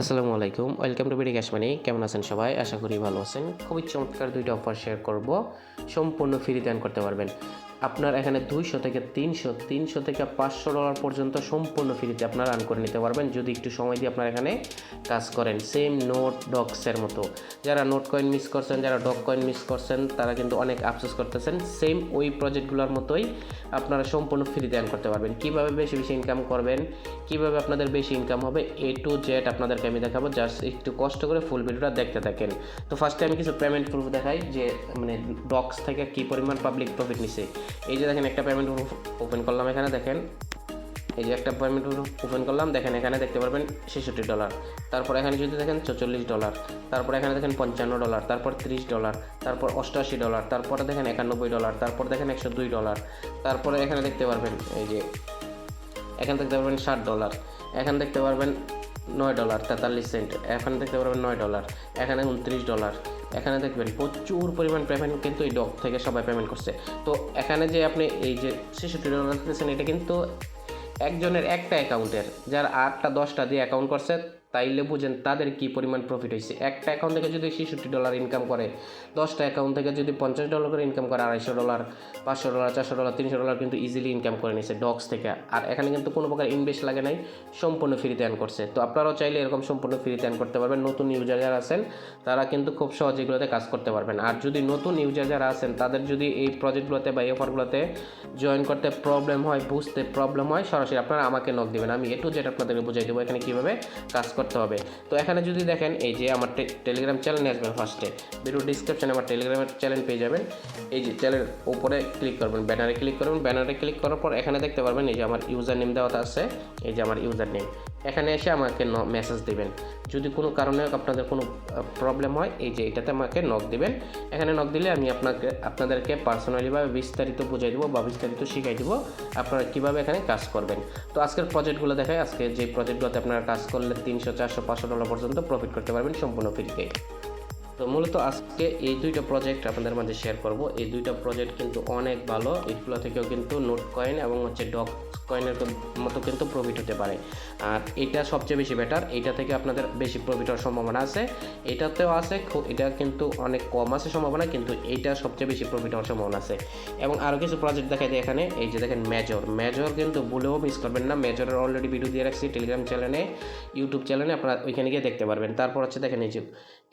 আসসালামু আলাইকুম, welcome to BD cash মানি। কেমন আছেন সবাই? আশা করি ভালো আছেন। খুবই চমৎকার দুইটা অফার শেয়ার করব, সম্পূর্ণ ফ্রিতে আর্ন করতে পারবেন। আপনার এখানে 200 থেকে 300 থেকে $500 পর্যন্ত সম্পূর্ণ ফ্রিতে আপনারা আর্ন করে নিতে পারবেন যদি একটু সময় দিয়ে আপনারা এখানে কাজ করেন। সেম নোট ডক্সের মতো, যারা নোট কয়েন মিস করছেন, যারা ডক কয়েন মিস করছেন, তারা কিন্তু অনেক আফসোস করতেছেন। সেম ওই প্রজেক্টগুলোর মতোই আপনারা সম্পূর্ণ ফ্রিতে আর্ন করতে পারবেন। কীভাবে বেশি বেশি ইনকাম করবেন, কীভাবে আপনাদের বেশি ইনকাম হবে, A to Z আপনাদেরকে আমি দেখাবো। জাস্ট একটু কষ্ট করে ফুল ভিডিওটা দেখতে থাকেন। তো ফার্স্টে আমি কিছু পেমেন্ট প্রুফ দেখাই যে ডক্স থেকে কী পরিমাণ পাবলিক প্রফিট নিছে। এই যে দেখেন, একটা পেমেন্ট প্রুফ ওপেন করলাম, এখানে দেখেন, এই যে একটা পেমেন্ট প্রুফ ওপেন করলাম, দেখেন এখানে দেখতে পারবেন $66। তারপর এখানে যদি দেখেন $44, তারপর এখানে দেখেন $55, তারপর $30, তারপর $88, তারপরে দেখেন $91, তারপর দেখেন $102, তারপরে এখানে দেখতে পারবেন এই যে এখানে দেখতে পারবেন $60, এখানে দেখতে পারবেন $9.43, এখানে দেখতে পারবেন $9, এখানে $29, এখানে দেখবেন প্রচুর পরিমাণ পেমেন্ট কিন্তু এই ডক থেকে সবাই পেমেন্ট করছে। তো এখানে যে আপনি এই যে $66 দিতেছেন, এটা কিন্তু একজনের একটা অ্যাকাউন্টের, যার 8টা 10টা দিয়ে অ্যাকাউন্ট করছে, তাইলে বুঝেন তাদের কী পরিমাণ প্রফিট হয়েছে। একটা অ্যাকাউন্ট থেকে যদি $66 ইনকাম করে, 10টা অ্যাকাউন্ট থেকে যদি $50 করে ইনকাম করে, $250, $500, $400, $300 কিন্তু ইজিলি ইনকাম করে নিছে ডক্স থেকে। আর এখানে কিন্তু কোনো প্রকার ইনভেস্ট লাগে নাই, সম্পূর্ণ ফ্রিতে আর্ন করছে। তো আপনারাও চাইলে এরকম সম্পূর্ণ ফ্রিতে আর্ন করতে পারবেন। নতুন ইউজার যারা আছেন তারা কিন্তু খুব সহজে এগুলোতে কাজ করতে পারবেন। আর যদি নতুন ইউজার যারা আছেন তাদের যদি এই প্রজেক্টগুলোতে বা এই অফারগুলোতে জয়েন করতে প্রবলেম হয়, বুঝতে প্রবলেম হয়, সরাসরি আপনারা আমাকে নক দেবেন, আমি A to Z আপনাদেরকে বুঝাই দেবো এখানে কীভাবে কাজ করতে হবে। তো এখানে যদি দেখেন, এই যে আমার টেলিগ্রাম চ্যানেলে আসবেন, ফার্স্টে ভিডিও ডিসক্রিপশনে আমার টেলিগ্রামের চ্যানেল পেয়ে যাবেন। এই যে চ্যানেল উপরে ক্লিক করবেন, ব্যানারে ক্লিক করবেন, ব্যানারে ক্লিক করার পর এখানে দেখতে পারবেন এই যে আমার ইউজার নেম দেওয়া আছে, এই যে আমার ইউজার নেম। এখানে এসে আমাকে মেসেজ দেবেন যদি কোনো কারণে আপনাদের কোনো প্রবলেম হয়, এই যে এটাতে আমাকে নক দেবেন। এখানে নক দিলে আমি আপনাদেরকে পার্সোনালিভাবে বিস্তারিত বুঝাই দেবো বা বিস্তারিত শিখাই দেবো আপনারা কীভাবে এখানে কাজ করবেন। তো আজকের প্রজেক্টগুলো দেখায়, আজকে যে প্রজেক্টগুলোতে আপনারা কাজ করলে $300, $400, $500 পর্যন্ত প্রফিট করতে পারবেন সম্পূর্ণ ফ্রিতে। তো মূলত আজকে এই দুইটা প্রজেক্ট আপনাদের মাঝে শেয়ার করব। এই দুইটা প্রজেক্ট কিন্তু অনেক ভালো, এইগুলো থেকেও কিন্তু নোট কয়েন এবং ডক কয়েনের মতো কিন্তু প্রফিট হতে পারে। আর এটা সবচেয়ে বেশি বেটার, এইটা থেকে আপনাদের বেশি প্রফিট হওয়ার সম্ভাবনা আছে। এটাতেও আছে, এটা কিন্তু অনেক কম আছে সম্ভাবনা, কিন্তু এইটা সবচেয়ে বেশি প্রফিট হওয়ার সম্ভাবনা আছে। এবং আরও কিছু প্রজেক্ট দেখাই দিই এখানে, এই যে দেখেন মেজর কিন্তু ভুলেও মিস করবেন না। মেজরের অলরেডি ভিডিও দিয়ে রাখছি টেলিগ্রাম চ্যানেলে, ইউটিউব চ্যানেলে, আপনারা ওইখানে গিয়ে দেখতে পারবেন। তারপর দেখেন এই যে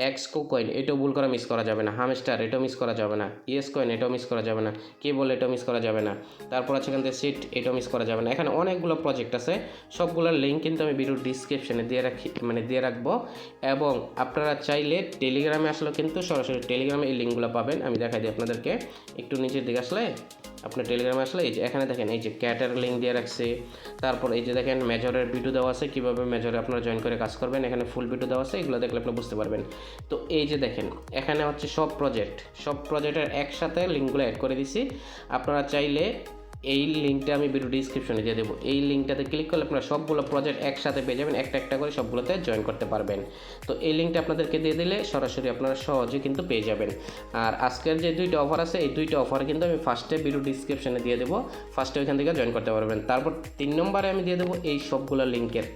এক্সকো কয়েন, এটাও ভুল করে মিস করা যাবে না। হামস্টার, এটাও মিস করা যাবে না। ইয়েস কয়েন, এটাও মিস করা যাবে না। কেবল, এটাও মিস করা যাবে না। তারপর এখান থেকে সিট, এটাও মিস করা যাবে না। এখানে অনেকগুলো প্রজেক্ট আছে, সবগুলোর লিঙ্ক কিন্তু আমি ভিডিও ডিসক্রিপশনে দিয়ে রাখবো। এবং আপনারা চাইলে টেলিগ্রামে আসলেও কিন্তু সরাসরি টেলিগ্রামে এই লিঙ্কগুলো পাবেন। আমি দেখাই দিই আপনাদেরকে, একটু নিচের দিকে আসলে আপনার টেলিগ্রামে আসলে এই যে এখানে দেখেন এই যে ক্যাটের লিঙ্ক দিয়ে রাখছে। তারপর এই যে দেখেন মেজরের ভিডিও দেওয়া আছে, কীভাবে মেজরে আপনারা জয়েন করে কাজ করবেন, এখানে ফুল ভিডিও দেওয়া আছে, এগুলো দেখলে আপনি বুঝতে পারবেন। তো এই যে দেখেন এখানে সব প্রজেক্টের একসাথে লিঙ্কগুলো অ্যাড করে দিছি। আপনারা চাইলে এই লিঙ্কটা আমি ভিডিও ডিসক্রিপশনে দিয়ে দেবো, এই লিঙ্কটাতে ক্লিক করলে আপনারা সবগুলো প্রজেক্ট একসাথে পেয়ে যাবেন, একটা একটা করে সবগুলোতে জয়েন করতে পারবেন। তো এই লিঙ্কটা আপনাদেরকে দিয়ে দিলে সরাসরি আপনারা সহজে কিন্তু পেয়ে যাবেন। আর আজকের যে দুইটা অফার আছে, এই দুইটা অফার কিন্তু আমি ফার্স্টে ভিডিও ডিসক্রিপশনে দিয়ে দেবো, ফার্স্টে ওইখান থেকে জয়েন করতে পারবেন। তারপর 3 নম্বরে আমি দিয়ে দেবো এই সবগুলো লিঙ্কের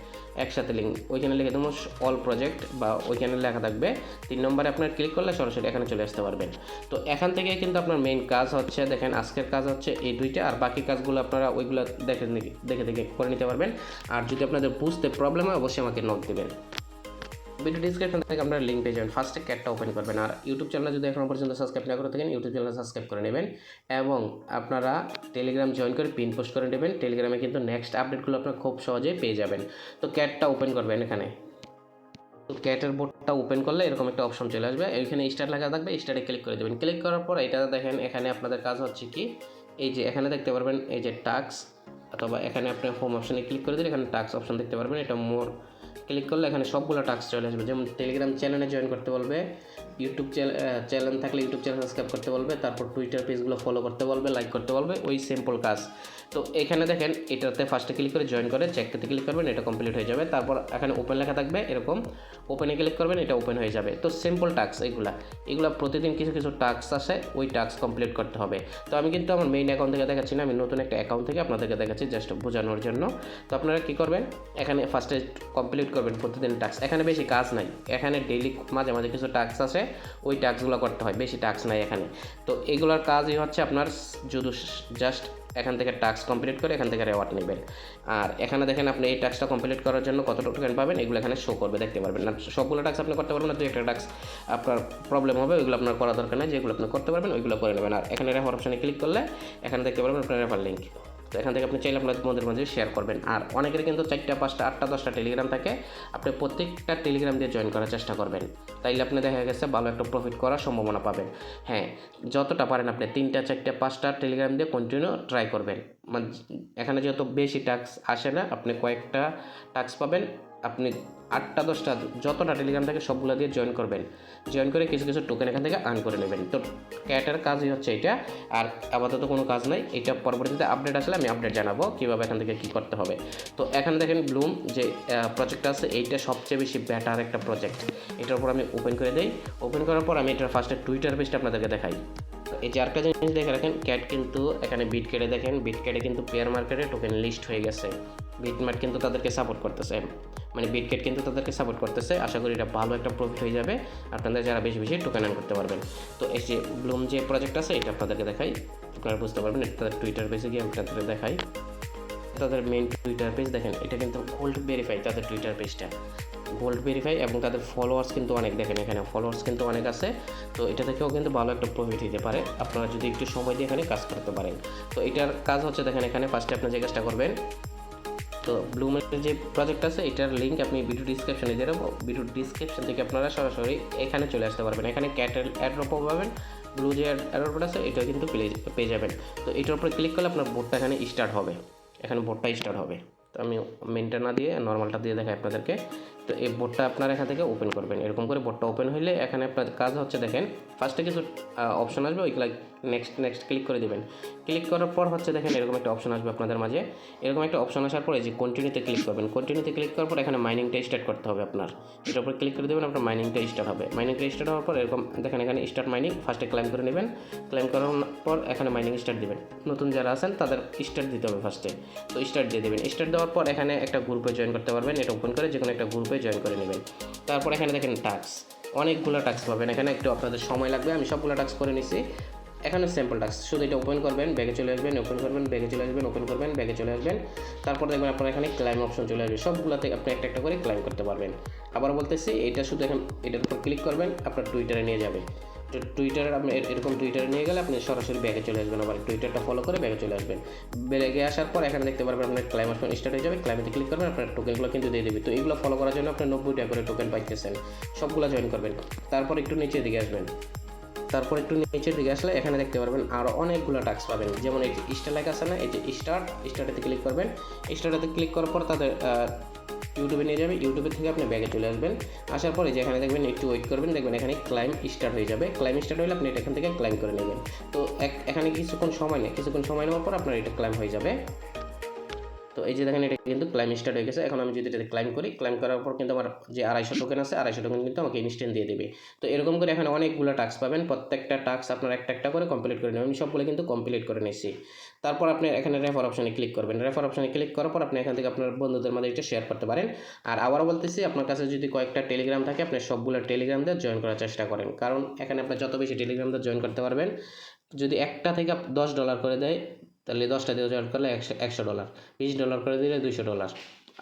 একসাথে লিঙ্ক, ওইখানে লিখে দেবো অল প্রজেক্ট বা ওইখানে লেখা থাকবে। 3 নম্বরে আপনার ক্লিক করলে সরাসরি এখানে চলে আসতে পারবেন। তো এখান থেকে কিন্তু আপনার মেইন কাজ হচ্ছে, দেখেন আজকের কাজ হচ্ছে এই দুইটা, আর বাকি কাজগুলো আপনারা ওইগুলো দেখে করে নিতে পারবেন। আর যদি আপনাদের বুঝতে প্রবলেম হয় অবশ্যই আমাকে নোট দেবেন। ভিডিও ডিসক্রিপশন থেকে আপনারা লিঙ্ক পেয়ে যাবেন। ফার্স্টে ক্যাটটা ওপেন করবেন। আর ইউটিউব চ্যানেল যদি এখনও পর্যন্ত সাবস্ক্রাইব না করে থাকেন, ইউটিউব চ্যানেল সাবস্ক্রাইব করে নেবেন এবং আপনারা টেলিগ্রাম জয়েন করে পিন পোস্ট করে নেবেন। টেলিগ্রামে কিন্তু নেক্সট আপডেটগুলো আপনারা খুব সহজেই পেয়ে যাবেন। তো ক্যাটটা ওপেন করবেন এখানে। তো ক্যাটের বোর্ডটা ওপেন করলে এরকম একটা অপশন চলে আসবে, এইখানে স্টার্ট লেখা থাকবে, স্টার্টে ক্লিক করে দেবেন। ক্লিক করার পর এটা দেখেন এখানে আপনাদের কাজ হচ্ছে কি, এই যে এখানে দেখতে পারবেন এই যে টাস্ক, অথবা এখানে আপনি হোম অপশনে ক্লিক করে দিলে এখানে টাস্ক অপশন দেখতে পারবেন। এটা মোর ক্লিক করলে এখানে সবগুলো টাস্ক চলে আসবে। যেমন টেলিগ্রাম চ্যানেলে জয়েন করতে বলবে, ইউটিউব চ্যানেল থাকলে ইউটিউব চ্যানেল সাবস্ক্রাইব করতে বলবে, তারপর টুইটার পেজগুলো ফলো করতে বলবে, লাইক করতে বলবে, ওই সিম্পল কাজ। তো এখানে দেখেন এটাতে ফার্স্টে ক্লিক করে জয়েন করে চেকতে ক্লিক করবেন, এটা কমপ্লিট হয়ে যাবে। তারপর এখানে ওপেন লেখা থাকবে, এরকম ওপেনে ক্লিক করবেন, এটা ওপেন হয়ে যাবে। তো সিম্পল টাস্ক এগুলা প্রতিদিন কিছু কিছু টাস্ক আসে, ওই টাস্ক কমপ্লিট করতে হবে। তো আমি কিন্তু আমার মেইন অ্যাকাউন্ট থেকে দেখাচ্ছি না, আমি নতুন একটা অ্যাকাউন্ট থেকে আপনাদেরকে দেখাচ্ছি জাস্ট বোঝানোর জন্য। তো আপনারা কী করবেন, এখানে ফার্স্টে কমপ্লিট কমপ্লিট করবেন প্রতিদিন টাস্ক। এখানে বেশি কাজ নাই, এখানে ডেইলি মাঝে মাঝে কিছু টাস্ক আছে, ওই টাস্কগুলো করতে হয়, বেশি টাস্ক নাই এখানে। তো এগুলোর কাজই হচ্ছে আপনার শুধু জাস্ট এখান থেকে টাস্ক কমপ্লিট করে এখান থেকে রেওয়ার্ড নেবেন। আর এখানে দেখেন আপনি এই টাস্কটা কমপ্লিট করার জন্য কতটা টোকেন পাবেন এগুলো এখানে শো করবে, দেখতে পারবেন না। সবগুলো টাস্ক আপনি করতে পারবেন না, তো একটা টাস্ক আপনার প্রবলেম হবে, ওইগুলো আপনার করা দরকার নেই, যেগুলো আপনি করতে পারবেন ওইগুলো করে নেবেন। আর এখানে রেফার অপশানে ক্লিক করলে এখানে দেখতে পারবেন আপনার রেফার লিঙ্ক। তো এখান থেকে আপনি চাইলে আপনার বন্ধুদের মাঝে শেয়ার করবেন। আর অনেকের কিন্তু 4টা 5টা 8টা 10টা টেলিগ্রাম থাকে, আপনি প্রত্যেকটা টেলিগ্রাম দিয়ে জয়েন করার চেষ্টা করবেন, তাইলে আপনি দেখা গেছে ভালো একটা প্রফিট করার সম্ভাবনা পাবেন। হ্যাঁ, যতটা পারেন আপনি 3টা 4টা 5টা টেলিগ্রাম দিয়ে কন্টিনিউ ট্রাই করবেন। মানে এখানে যেহেতু বেশি টাস্ক আসে না, আপনি কয়েকটা টাস্ক পাবেন, আপনি 8টা 10টা যতটা টেলিগ্রাম থাকে সবগুলো দিয়ে জয়েন করবেন, জয়েন করে কিছু কিছু টোকেন এখান থেকে আর্ন করে নেবেন। তো ক্যাটের কাজই হচ্ছে এটা, আর আপাতত কোনো কাজ নাই। এটা পরবর্তীতে আপডেট আসলে আমি আপডেট জানাবো কীভাবে এখান থেকে কী করতে হবে। তো এখানে দেখেন ব্লুম যে প্রজেক্টটা আছে, এইটা সবচেয়ে বেশি বেটার একটা প্রজেক্ট। এটার উপর আমি ওপেন করে দিই, ওপেন করার পর আমি এটার ফার্স্টে টুইটার পেজটা আপনাদেরকে দেখাই। এই যে আরেকটা জিনিস দেখে রাখেন, ক্যাট কিন্তু এখানে বিট কেটে দেখেন, বিট কেটে কিন্তু পেয়ার মার্কেটে টোকেন লিস্ট হয়ে গেছে। বিটমার্ট কিন্তু তাদেরকে সাপোর্ট করতেছে, মানে বিটকেট কিন্তু তাদেরকে সাপোর্ট করতেছে। আশা করি এটা ভালো একটা প্রফিট হয়ে যাবে আপনাদের, যারা বেশি বেশি টোকেন আর্ন করতে পারবেন। তো এই যে ব্লুম যে প্রজেক্ট আছে এটা আপনাদেরকে দেখাই, আপনারা বুঝতে পারবেন। এটা তাদের টুইটার পেজে গিয়ে আপনাদের দেখাই, তাদের মেইন টুইটার পেজ দেখেন, এটা কিন্তু গোল্ড ভেরিফাই, তাদের টুইটার পেজটা গোল্ড ভেরিফাই, এবং তাদের ফলোয়ার্স কিন্তু অনেক, দেখেন এখানে ফলোয়ার্স কিন্তু অনেক আছে। তো এটা থেকেও কিন্তু ভালো একটা প্রফিট হতে পারে আপনারা যদি একটু সময় দিয়ে এখানে কাজ করতে পারেন। তো এটার কাজ হচ্ছে দেখেন, এখানে ফার্স্টে আপনি যে কাজটা করবেন, তো ব্লুমের যে প্রজেক্ট আছে এটার লিঙ্ক আপনি ভিডিও ডিসক্রিপশনে দিয়ে দেবো, ভিডিও ডিসক্রিপশন থেকে আপনারা সরাসরি এখানে চলে আসতে পারবেন। এখানে ক্যাটেল অ্যাড্রপও পাবেন, ব্লু যে অ্যাড্রপটা আছে এটাও কিন্তু পেয়ে যাবেন। তো এটার উপরে ক্লিক করলে আপনার বোর্ডটা এখানে স্টার্ট হবে, এখানে বোর্ডটা স্টার্ট হবে। তো আমি মেনটা না দিয়ে নর্মালটা দিয়ে দেখাই আপনাদেরকে। তো এই বোর্ডটা আপনারা এখান থেকে ওপেন করবেন, এরকম করে বোর্ডটা ওপেন হলে এখানে আপনার কাজ হচ্ছে দেখেন, ফার্স্টে কিছু অপশন আসবে, ওইগুলো নেক্সট ক্লিক করে দেবেন। ক্লিক করার পর হচ্ছে দেখেন এরকম একটা অপশন আসবে আপনাদের মাঝে, এরকম একটা অপশন আসার পরে যে কন্টিনিউতে ক্লিক করবেন, কন্টিনিউতে ক্লিক করার পর এখানে মাইনিংটা স্টার্ট করতে হবে আপনার, এটার উপর ক্লিক করে দেবেন, আপনার মাইনিংটা স্টার্ট হবে। মাইনিংটা স্টার্ট হওয়ার পর এরকম দেখেন এখানে স্টার্ট মাইনিং, ফার্স্টে ক্লাইম করে নেবেন, ক্লাইম করার পর এখানে মাইনিং স্টার্ট দেবেন। নতুন যারা আছেন তাদের স্টার্ট দিতে হবে ফার্স্টে, তো স্টার্ট দিয়ে দেবেন। স্টার্ট দেওয়ার পর এখানে একটা গ্রুপে জয়েন করতে পারবেন, এটা ওপেন করে যে কোনো একটা গ্রুপে জয়েন করে নেবেন। তারপর এখানে দেখেন টাস্ক, অনেকগুলো টাস্ক পাবেন এখানে, একটু আপনাদের সময় লাগবে, আমি সবগুলো টাস্ক করে নিছি। এখানে স্যাম্পল টাস্ক, শুধু এটা ওপেন করবেন, ব্যাগে চলে আসবেন, ওপেন করবেন, ব্যাগে চলে আসবেন, ওপেন করবেন, ব্যাগে চলে আসবেন। তারপর দেখবেন আপনার এখানে ক্লাইম অপশন চলে আসবে, সবগুলোতে আপনি একটা একটা করে ক্লাইম করতে পারবেন। আবার বলতেছি, এটা শুধু এখন এটার উপর ক্লিক করবেন, আপনার টুইটারে নিয়ে যাবে। টুইটারে আপনি এরকম টুইটারে নিয়ে গেলে আপনি সরাসরি ব্যাগে চলে আসবেন, আবার টুইটারটা ফলো করে ব্যাগে চলে আসবেন। ব্যাগে আসার পর এখানে দেখতে পারবেন আপনার ক্লাইম অপশন স্টার্ট হয়ে যাবে, ক্লাইমেতে ক্লিক করবেন, আপনার টোকেনগুলো কিন্তু দিয়ে দেবে। তো এইগুলো ফলো করার জন্য আপনি 90 টাকা করে টোকেন পাইতেছেন, সবগুলো জয়েন করবেন। তারপর একটু নিচের দিকে আসবেন, তারপর একটু নিচের দিকে আসলে এখানে দেখতে পারবেন আরও অনেকগুলো টাস্ক পাবেন, যেমন এই যে স্টার লেখা আছে না, এই যে স্টার্টেতে ক্লিক করবেন। স্টার্টেতে ক্লিক করার পর তাদের ইউটিউবে নিয়ে যাবে, ইউটিউবের থেকে আপনি ব্যাগে চলে আসবেন। আসার পরে যেখানে দেখবেন একটু ওয়েট করবেন, দেখবেন এখানে ক্লাইম স্টার্ট হয়ে যাবে। ক্লাইম স্টার্ট হলে আপনি এটা এখান থেকে ক্লাইম করে নেবেন। তো এখানে কিছুক্ষণ সময় নেই, কিছুক্ষণ সময় নেওয়ার পর আপনার এটা ক্লাইম হয়ে যাবে। তো এই যে দেখেন এটা কিন্তু ক্লাইম স্টার্ট হয়ে গেছে। এখন আমি যদি এটা ক্লাইম করি, ক্লাইম করার পর কিন্তু আমার যে 250 টোকেন আছে, 250 টোকেন কিন্তু আমাকে ইনস্ট্যান্ট দিয়ে দেবে। তো এরকম করে এখানে অনেকগুলো টাস্ক পাবেন, প্রত্যেকটা টাস্ক আপনার একটা একটা করে কমপ্লিট করে নেবেন। আমি সবগুলো কিন্তু কমপ্লিট করে নিয়েছি। তারপর আপনি এখানে রেফার অপশনে ক্লিক করবেন, রেফার অপশনে ক্লিক করার পর আপনি এখান থেকে আপনার বন্ধুদের মধ্যে এটা শেয়ার করতে পারেন। আর আবারও বলতেছি, আপনার কাছে যদি কয়েকটা টেলিগ্রাম থাকে, আপনি সবগুলো টেলিগ্রাম দিয়ে জয়েন করার চেষ্টা করেন, কারণ এখানে আপনি যত বেশি টেলিগ্রাম দিয়ে জয়েন করতে পারবেন, যদি একটা থেকে $10 করে দেয় তাহলে 10টা দিয়ে জয়েন করলে $100, $20 করে দিলে $200।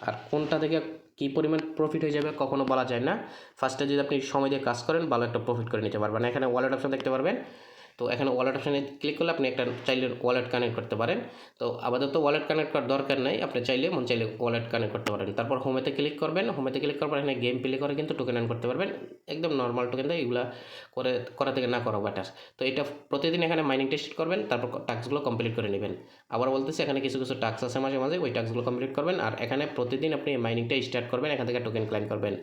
আর কোনটা থেকে কী পরিমাণ প্রফিট হয়ে যাবে কখনো বলা যায় না। ফার্স্টে যদি আপনি সময় দিয়ে কাজ করেন, ভালো একটা প্রফিট করে নিতে পারবেন। এখানে ওয়ালেট অপশন দেখতে পারবেন, তো এখানে ওয়ালেট অপশানে ক্লিক করলে আপনি একটা চাইলে ওয়ালেট কানেক্ট করতে পারেন। তো আপাতত ওয়ালেট কানেক্ট করার দরকার নাই, আপনি চাইলে ওয়ালেট কানেক্ট করতে পারেন। তারপর হোমেতে ক্লিক করবেন, হোমেতে ক্লিক করার পর এখানে গেম প্লে করে কিন্তু টোকেন আর্ন করতে পারবেন, একদম নর্মাল টোকেন দেয়, এগুলো করা থেকে না করা বেটার। তো এটা প্রতিদিন এখানে মাইনিং টেস্ট করবেন, তারপর টাস্কগুলো কমপ্লিট করে নেবেন। আবার বলতেছি, এখানে কিছু কিছু টাস্ক আছে মাঝে মাঝে, ওই টাস্কগুলো কমপ্লিট করবেন। আর এখানে প্রতিদিন আপনি মাইনিংটা স্টার্ট করবেন, এখান থেকে টোকেন ক্লাইম করবেন।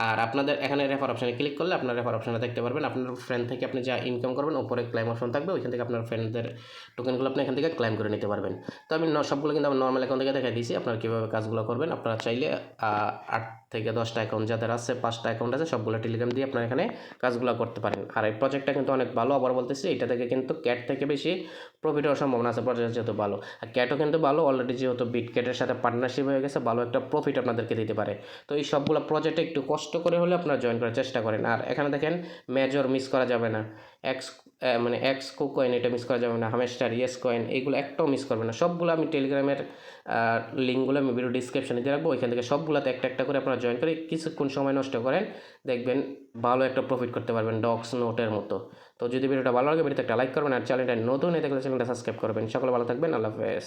আর আপনাদের এখানে রেফার অপশানে ক্লিক করলে আপনার রেফার অপশানে দেখতে পারবেন আপনার ফ্রেন্ড থেকে আপনি যা ইনকাম করবেন, উপরে ক্লাইম অপশন থাকবে, ওইখান থেকে আপনার ফ্রেন্ডদের টোকেনগুলো আপনি এখান থেকে ক্লাইম করে নিতে পারবেন। তো আমি সবগুলো কিন্তু আমার নর্মাল অ্যাকাউন্ট থেকে দেখাই দিয়েছি আপনারা কীভাবে কাজগুলো করবেন। আপনারা চাইলে 8 থেকে 10টা অ্যাকাউন্ট যাদের আছে, 5টা অ্যাকাউন্ট আছে, সবগুলো টেলিগ্রাম দিয়ে আপনারা এখানে কাজগুলো করতে পারেন। আর এই প্রজেক্টটা কিন্তু অনেক ভালো, আবার বলতেছি এটা থেকে কিন্তু ক্যাট থেকে বেশি প্রফিট হওয়ার সম্ভাবনা আছে। প্রজেক্ট যেহেতু ভালো, আর ক্যাটও কিন্তু ভালো, অলরেডি যেহেতু বিটক্যাটের সাথে পার্টনারশিপ হয়ে গেছে, ভালো একটা প্রফিট আপনাদেরকে দিতে পারে। তো এই সবগুলো প্রজেক্টে একটু কষ্ট করে হলে আপনারা জয়েন করার চেষ্টা করেন। আর এখানে দেখেন মেজর মিস করা যাবে না, এক্স কয়েন এটা মিস করা যাবে না, হামেস্টার, ইয়েস কয়েন, এইগুলো একটাও মিস করবে না। সবগুলো আমি টেলিগ্রামের লিঙ্কগুলো আমি ভিডিও ডিসক্রিপশনে দিয়ে রাখবো, ওইখান থেকে সবগুলোতে একটা একটা করে আপনারা জয়েন করে কিছুক্ষণ সময় নষ্ট করেন, দেখবেন ভালো একটা প্রফিট করতে পারবেন ডক্স নোটের মতো। তো যদি ভিডিওটা ভালো লাগে ভিডিওতে একটা লাইক করবেন, আর চ্যানেলটা নতুন হয়ে থাকলে চ্যানেলটা সাবস্ক্রাইব করবেন। সকলে ভালো থাকবেন, আল্লাহ হাফেজ।